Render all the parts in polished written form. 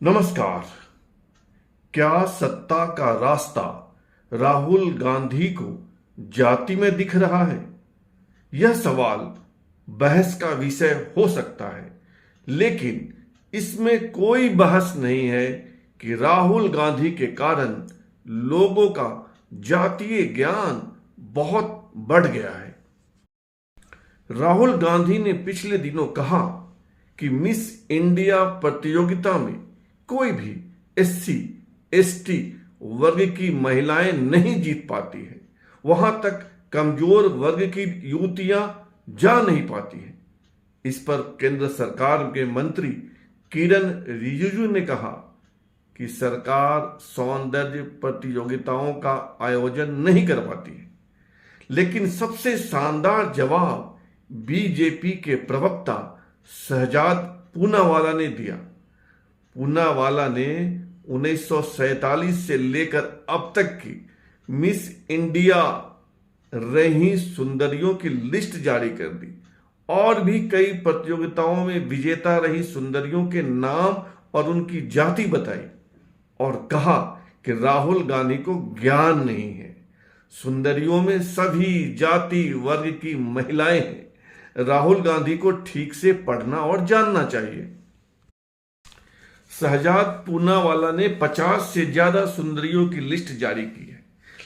नमस्कार। क्या सत्ता का रास्ता राहुल गांधी को जाति में दिख रहा है? यह सवाल बहस का विषय हो सकता है, लेकिन इसमें कोई बहस नहीं है कि राहुल गांधी के कारण लोगों का जातीय ज्ञान बहुत बढ़ गया है। राहुल गांधी ने पिछले दिनों कहा कि मिस इंडिया प्रतियोगिता में कोई भी एससी एसटी वर्ग की महिलाएं नहीं जीत पाती है। वहां तक कमजोर वर्ग की युवतियां जा नहीं पाती हैं। इस पर केंद्र सरकार के मंत्री किरण रिजिजू ने कहा कि सरकार सौंदर्य प्रतियोगिताओं का आयोजन नहीं कर पाती है। लेकिन सबसे शानदार जवाब बीजेपी के प्रवक्ता शहजाद पूनावाला ने दिया। पूनावाला ने 1947 से लेकर अब तक की मिस इंडिया रही सुंदरियों की लिस्ट जारी कर दी और भी कई प्रतियोगिताओं में विजेता रही सुंदरियों के नाम और उनकी जाति बताई और कहा कि राहुल गांधी को ज्ञान नहीं है। सुंदरियों में सभी जाति वर्ग की महिलाएं हैं। राहुल गांधी को ठीक से पढ़ना और जानना चाहिए। शहजाद पूनावाला ने 50 से ज्यादा सुंदरियों की लिस्ट जारी की है,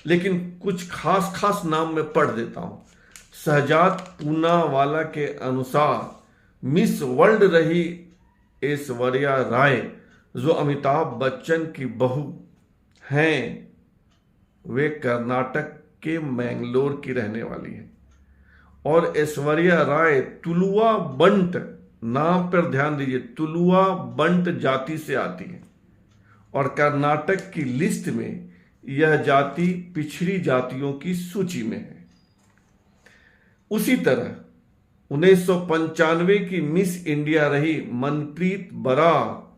लेकिन कुछ खास नाम मैं पढ़ देता हूं। शहजाद पूनावाला के अनुसार मिस वर्ल्ड रही ऐश्वर्या राय, जो अमिताभ बच्चन की बहू हैं, वे कर्नाटक के मैंगलोर की रहने वाली हैं और ऐश्वर्या राय तुलुवा बंट, नाम पर ध्यान दीजिए, तुलुवा बंट जाति से आती है और कर्नाटक की लिस्ट में यह जाति पिछड़ी जातियों की सूची में है। उसी तरह 1995 की मिस इंडिया रही मनप्रीत बरार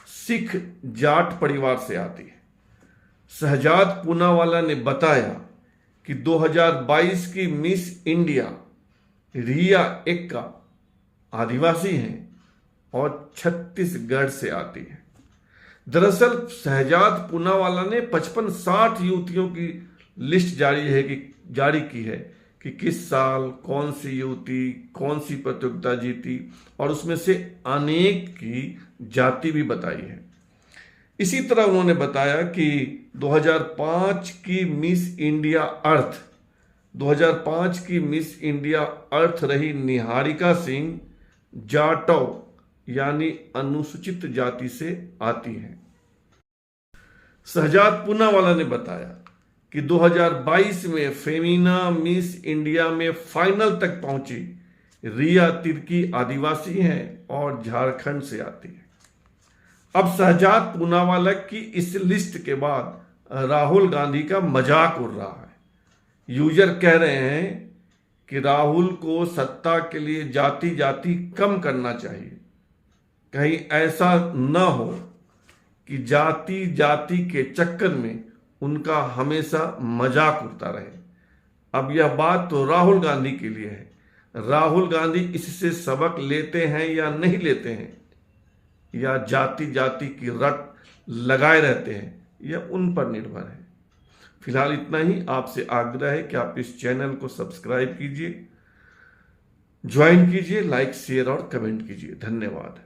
सिख जाट परिवार से आती है। शहजाद पूनावाला ने बताया कि 2022 की मिस इंडिया रिया एक्का आदिवासी हैं और छत्तीसगढ़ से आती है। दरअसल शहजाद पूनावाला ने 55-60 युवतियों की लिस्ट जारी की है कि किस साल कौन सी युवती कौन सी प्रतियोगिता जीती और उसमें से अनेक की जाति भी बताई है। इसी तरह उन्होंने बताया कि 2005 की मिस इंडिया अर्थ रही निहारिका सिंह जाटव यानी अनुसूचित जाति से आती हैं। शहजाद पूनावाला ने बताया कि 2022 में फेमिना मिस इंडिया में फाइनल तक पहुंची रिया तिर्की आदिवासी हैं और झारखंड से आती है। अब शहजाद पूनावाला की इस लिस्ट के बाद राहुल गांधी का मजाक उड़ रहा है। यूजर कह रहे हैं कि राहुल को सत्ता के लिए जाति कम करना चाहिए। कहीं ऐसा न हो कि जाति के चक्कर में उनका हमेशा मजाक उड़ता रहे। अब यह बात तो राहुल गांधी के लिए है। राहुल गांधी इससे सबक लेते हैं या नहीं लेते हैं, या जाति की रट लगाए रहते हैं, यह उन पर निर्भर है। फिलहाल इतना ही। आपसे आग्रह है कि आप इस चैनल को सब्सक्राइब कीजिए, ज्वाइन कीजिए, लाइक शेयर और कमेंट कीजिए। धन्यवाद।